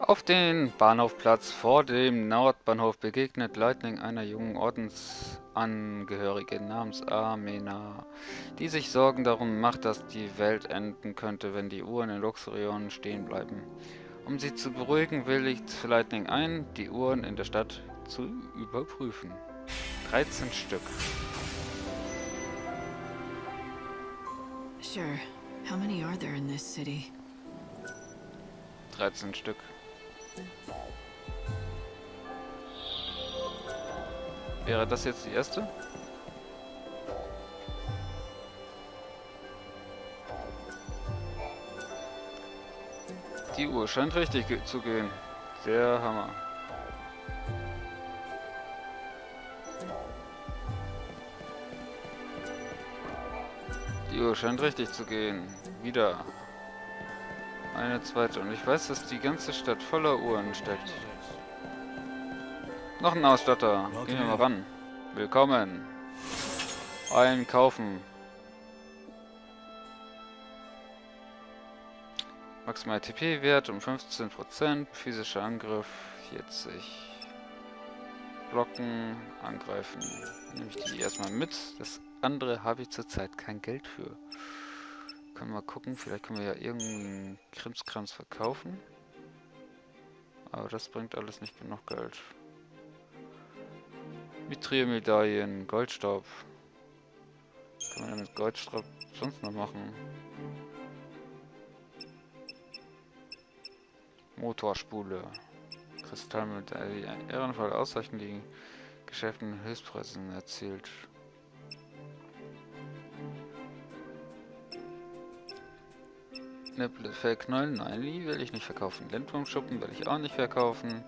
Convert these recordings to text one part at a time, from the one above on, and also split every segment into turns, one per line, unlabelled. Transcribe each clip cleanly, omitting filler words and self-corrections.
Auf dem Bahnhofplatz vor dem Nordbahnhof begegnet Lightning einer jungen Ordensangehörigen namens Amena, die sich Sorgen darum macht, dass die Welt enden könnte, wenn die Uhren in Luxurion stehen bleiben. Um sie zu beruhigen, willigt Lightning ein, die Uhren in der Stadt zu überprüfen. 13 Stück.
Sure. How many are there in this city?
13 Stück. Wäre das jetzt die erste? Die Uhr scheint richtig zu gehen. Der Hammer. Die Uhr scheint richtig zu gehen. Wieder. Eine zweite. Und ich weiß, dass die ganze Stadt voller Uhren steckt. Noch ein Ausstatter. Gehen wir mal ran. Willkommen. Einkaufen. Maximal TP-Wert um 15%. Physischer Angriff 40. Blocken. Angreifen. Nehme ich die erstmal mit. Das andere habe ich zurzeit kein Geld für. Können wir mal gucken. Vielleicht können wir ja irgendeinen Krimskrams verkaufen. Aber das bringt alles nicht genug Geld. Mithril-Medaillen, Goldstaub. Was kann man denn mit Goldstaub sonst noch machen? Motorspule. Kristallmedaille. Ehrenvoll ausreichend die Geschäften Höchstpreisen erzielt. Fellknollen, nein, die will ich nicht verkaufen. Lindwurmschuppen will ich auch nicht verkaufen.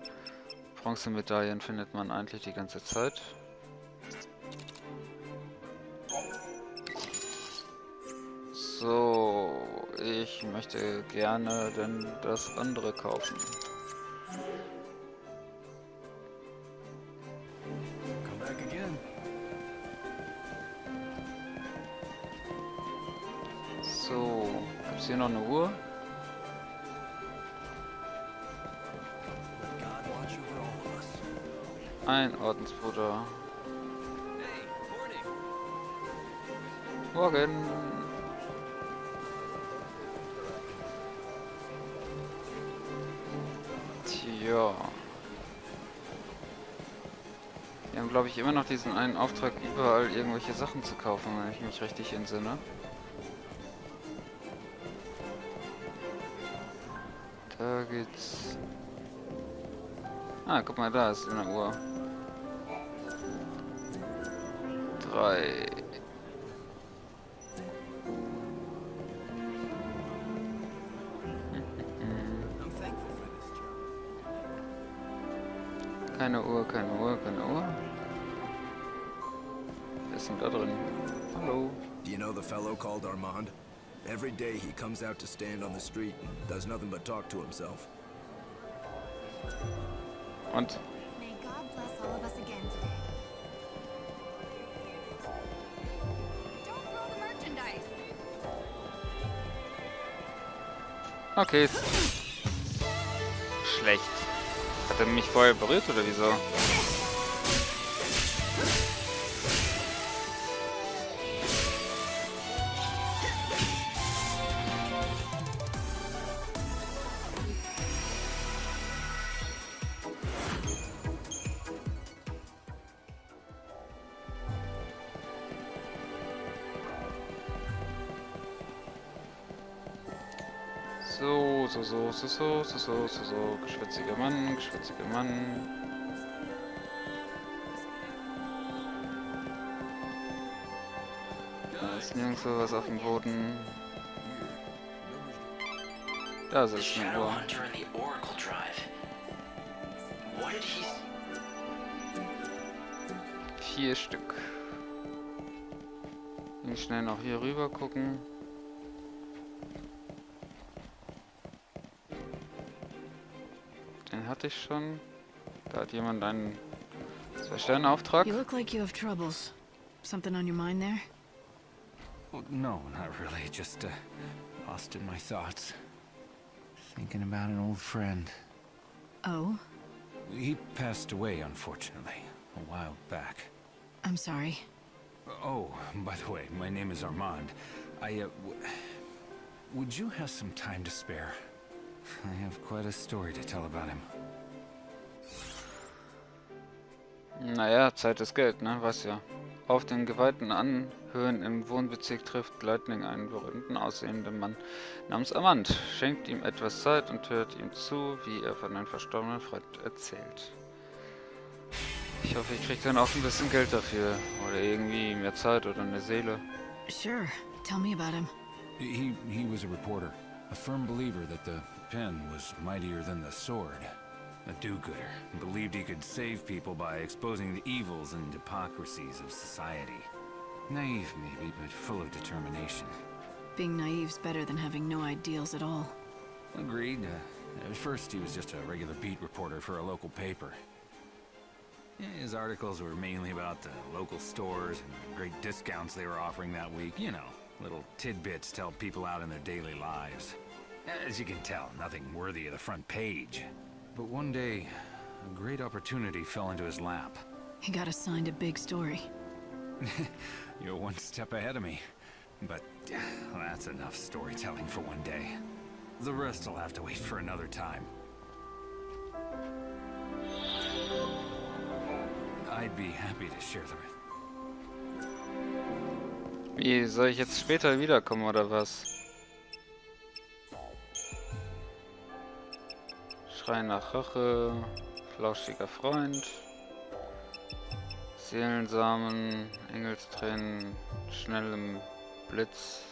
Bronzemedaillen findet man eigentlich die ganze Zeit. So, ich möchte gerne denn das andere kaufen. So, gibt's hier noch eine Uhr? Ein Ordensbruder. Morgen. Tja. Wir haben, glaube ich, immer noch diesen einen Auftrag, überall irgendwelche Sachen zu kaufen, wenn ich mich richtig entsinne. Da geht's. Ah, guck mal, da ist eine Uhr. 3. Keine Uhr, keine Uhr, keine Uhr. Wer ist denn da drin? Hallo.
Do you know the fellow called Armand? Every day he comes out to stand on the street and does nothing but talk to himself.
Und?
May God bless all of us again today. Don't throw the merchandise.
Okay. Schlecht. Hat er mich vorher berührt oder wieso? So, geschwätziger Mann, geschwätziger Mann. Da ist nirgendwo was auf dem Boden. Da ist eine Uhr. 4 Stück. Ich schnell noch hier rüber gucken. Den hatte ich schon. Da hat jemand einen 2-Sterne-Auftrag.
You look like you have troubles. Something on your mind there?
Oh, no, not really. Just lost in my thoughts. Thinking about an old friend.
Oh?
He passed away, unfortunately, a while back.
I'm sorry.
Oh, by the way, my name is Armand. Would you have some time to spare? I have quite a story to tell about him.
Naja, Zeit ist Geld, ne? Weißt ja. Auf den geweihten Anhöhen im Wohnbezirk trifft Lightning einen berühmten aussehenden Mann namens Armand, schenkt ihm etwas Zeit und hört ihm zu, wie er von einem verstorbenen Freund erzählt. Ich hoffe, ich kriege dann auch ein bisschen Geld dafür. Oder irgendwie mehr Zeit oder eine Seele.
Sure. Tell me about him.
He was a reporter, a firm believer that the pen was mightier than the sword. A do-gooder, believed he could save people by exposing the evils and hypocrisies of society. Naive maybe, but full of determination.
Being naive's better than having no ideals at all.
Agreed. At first he was just a regular beat reporter for a local paper. His articles were mainly about the local stores and great discounts they were offering that week. You know, little tidbits to help people out in their daily lives. As you can tell, nothing worthy of the front page. But one day, a great opportunity fell into his lap.
He got assigned a big story.
You're one step ahead of me. But that's enough storytelling for one day. The rest will have to wait for another time. I'd be happy to share the rest.
Wie, soll ich jetzt später wiederkommen oder was? Schrei nach Rache, flauschiger Freund, Seelensamen, Engelstränen, schneller Blitz,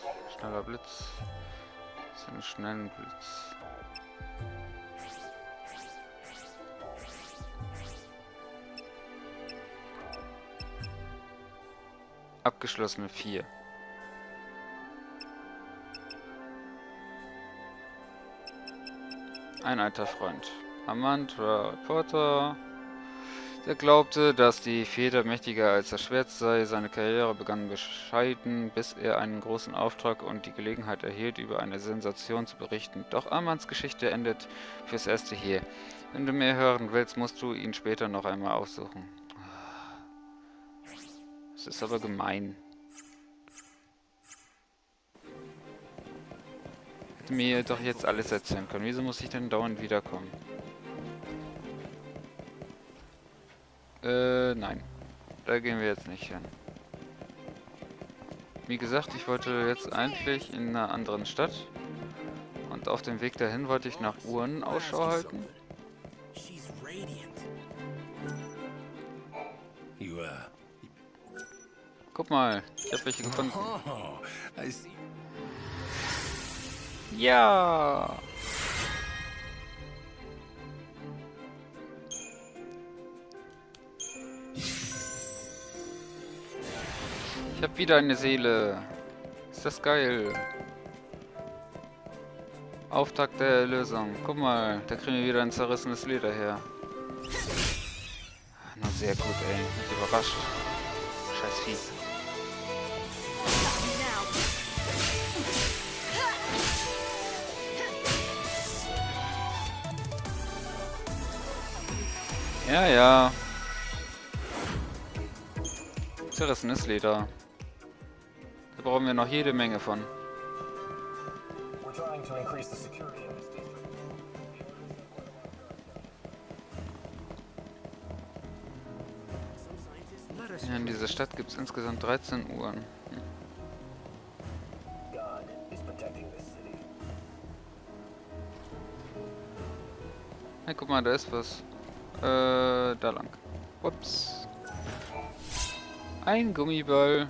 so einen schnellen Blitz. Abgeschlossene 4. Ein alter Freund. Armand war Reporter, der glaubte, dass die Feder mächtiger als das Schwert sei. Seine Karriere begann bescheiden, bis er einen großen Auftrag und die Gelegenheit erhielt, über eine Sensation zu berichten. Doch Armands Geschichte endet fürs Erste hier. Wenn du mehr hören willst, musst du ihn später noch einmal aufsuchen. Das ist aber gemein. Hätte mir doch jetzt alles erzählen können. Wieso muss ich denn dauernd wiederkommen? Nein. Da gehen wir jetzt nicht hin. Wie gesagt, ich wollte jetzt eigentlich in einer anderen Stadt. Und auf dem Weg dahin wollte ich nach Uhren Ausschau halten. Guck mal, ich habe welche gefunden. Ja! Ich habe wieder eine Seele. Ist das geil? Auftakt der Erlösung. Guck mal, da kriegen wir wieder ein zerrissenes Leder her. Na sehr gut, ey. Ich bin überrascht. Scheiß Vieh. Ja, ja. Zerrissenes Leder. Da brauchen wir noch jede Menge von. Ja, in dieser Stadt gibt es insgesamt 13 Uhren. Hey, guck mal, da ist was. Da lang. Ups. Ein Gummiball.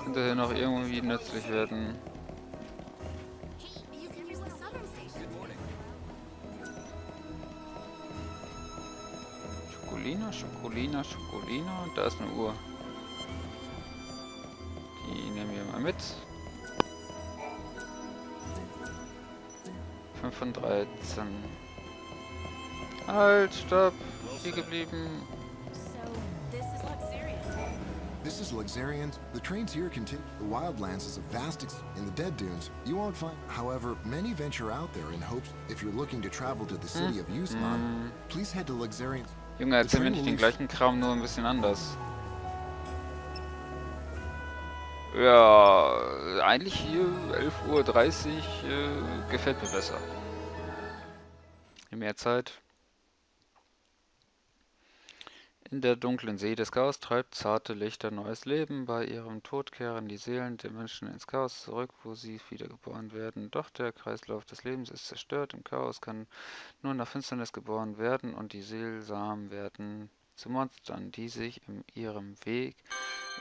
Könnte hier noch irgendwie nützlich werden. Schokolina. Und da ist eine Uhr. Die nehmen wir mal mit. 5 von 13. Halt, stopp. Hier geblieben.
This is Luxarian. The trains here continue. The Wildlands is a vast in the Dead Dunes. You won't find. However, many venture out there in hopes. If you're looking to travel to the city of Usman, please head to Luxarian.
Junge, erzähl mir nicht den gleichen Kram, nur ein bisschen anders. Ja, eigentlich hier 11:30 Uhr gefällt mir besser. Mehr Zeit. In der dunklen See des Chaos treibt zarte Lichter neues Leben. Bei ihrem Tod kehren die Seelen der Menschen ins Chaos zurück, wo sie wiedergeboren werden. Doch der Kreislauf des Lebens ist zerstört. Im Chaos kann nur nach Finsternis geboren werden und die Seelsamen werden zu Monstern, die sich in ihrem Weg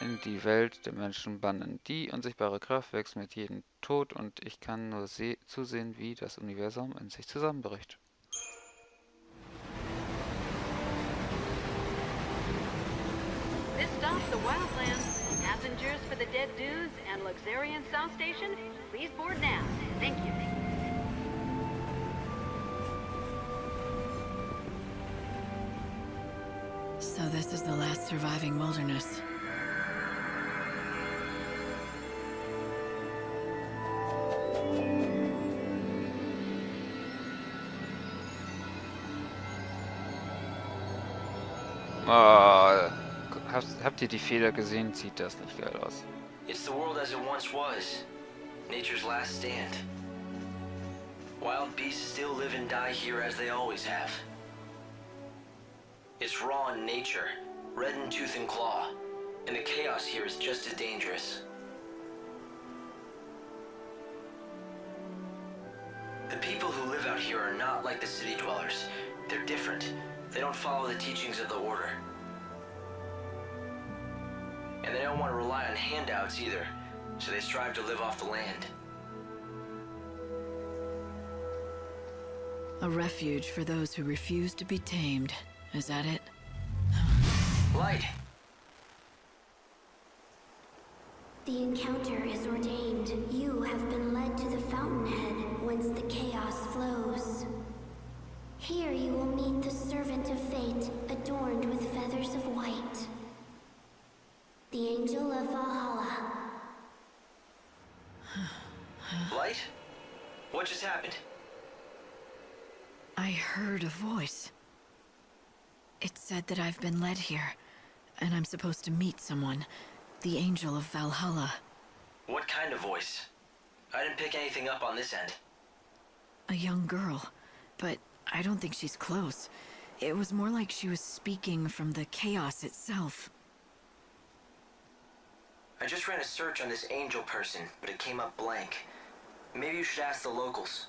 in die Welt der Menschen bannen. Die unsichtbare Kraft wächst mit jedem Tod und ich kann nur zusehen, wie das Universum in sich zusammenbricht.
This stops the Wildlands. Passengers for the Dead Dunes and Luxarian South Station, please board now. Thank you.
So this is the last surviving wilderness.
Habt ihr die Feder gesehen? Sieht das nicht geil aus.
It's the world as it once was. Nature's last stand. Wild beasts still live and die here as they always have. It's raw in nature, red in tooth and claw, and the chaos here is just as dangerous. The people who live out here are not like the city dwellers. They're different. They don't follow the teachings of the Order. And they don't want to rely on handouts either, so they strive to live off the land.
A refuge for those who refuse to be tamed. Is that it?
Light!
The encounter is ordained. You have been led to the fountainhead, whence the chaos flows. Here you will meet the servant of fate, adorned with feathers of white. The angel of Valhalla.
Light? What just happened?
I heard a voice. It said that I've been led here, and I'm supposed to meet someone. The angel of Valhalla.
What kind of voice? I didn't pick anything up on this end.
A young girl, but I don't think she's close. It was more like she was speaking from the chaos itself.
I just ran a search on this angel person, but it came up blank. Maybe you should ask the locals.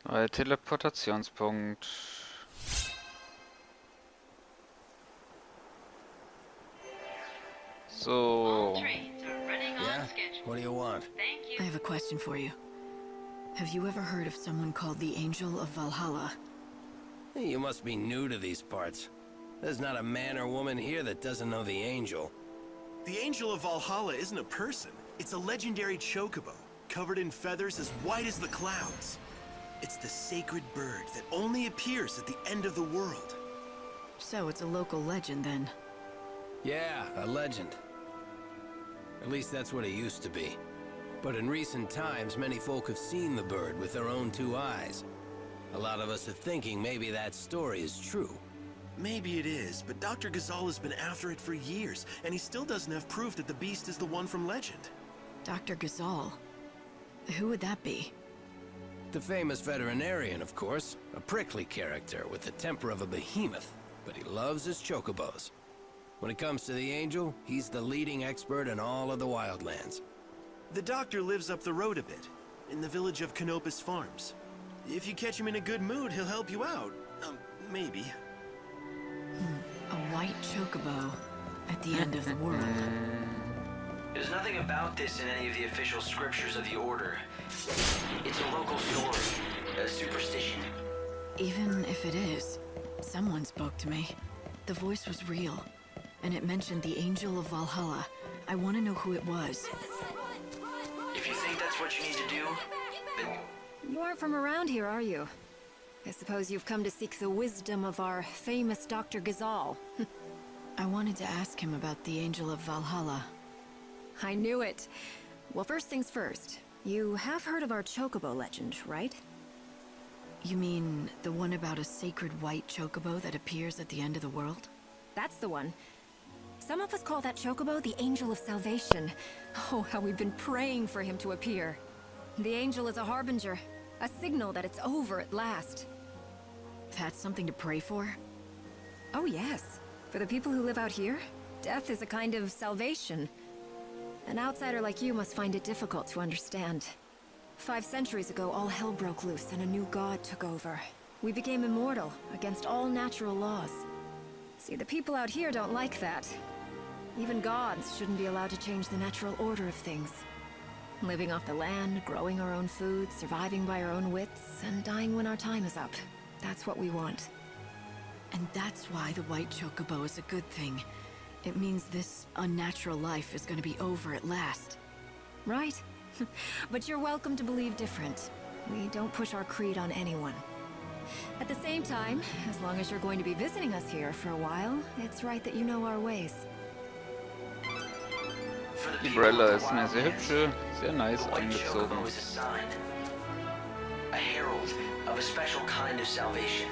Neuer Teleportationspunkt. So.
Yeah? What do you want?
I have a question for you. Have you ever heard of someone called the Angel of Valhalla?
Hey, you must be new to these parts. There's not a man or woman here that doesn't know the Angel.
The Angel of Valhalla isn't a person. It's a legendary chocobo, covered in feathers as white as the clouds. It's the sacred bird that only appears at the end of the world.
So it's a local legend then?
Yeah, a legend. At least that's what it used to be. But in recent times, many folk have seen the bird with their own two eyes. A lot of us are thinking maybe that story is true.
Maybe it is, but Dr. Ghazal has been after it for years, and he still doesn't have proof that the beast is the one from legend.
Dr. Ghazal? Who would that be?
The famous veterinarian, of course. A prickly character with the temper of a behemoth, but he loves his chocobos. When it comes to the Angel, he's the leading expert in all of the Wildlands.
The doctor lives up the road a bit, in the village of Canopus Farms. If you catch him in a good mood, he'll help you out. Maybe.
A white chocobo at the end of the world.
There's nothing about this in any of the official scriptures of the Order. It's a local story, a superstition.
Even if it is, someone spoke to me. The voice was real, and it mentioned the Angel of Valhalla. I want to know who it was.
If you think that's that's what you need to do, then...
You aren't from around here, are you? I suppose you've come to seek the wisdom of our famous Dr. Gazal. I wanted to ask him about the Angel of Valhalla. I knew it. Well, first things first. You have heard of our Chocobo legend, right? You mean the one about a sacred white chocobo that appears at the end of the world? That's the one. Some of us call that chocobo the Angel of Salvation. Oh, how we've been praying for him to appear. The angel is a harbinger, a signal that it's over at last. That's something to pray for? Oh yes. For the people who live out here, death is a kind of salvation. An outsider like you must find it difficult to understand. 5 centuries ago, all hell broke loose and a new god took over. We became immortal, against all natural laws. See, the people out here don't like that. Even gods shouldn't be allowed to change the natural order of things. Living off the land, growing our own food, surviving by our own wits, and dying when our time is up. That's what we want. And that's why the white chocobo is a good thing. It means this unnatural life is going to be over at last. Right? But you're welcome to believe different. We don't push our creed on anyone. At the same time, as long as you're going to be visiting us here for a while, it's right that you know our ways.
Die Brella ist eine sehr hübsche, sehr nice angezogen.
A herald of a special kind of salvation.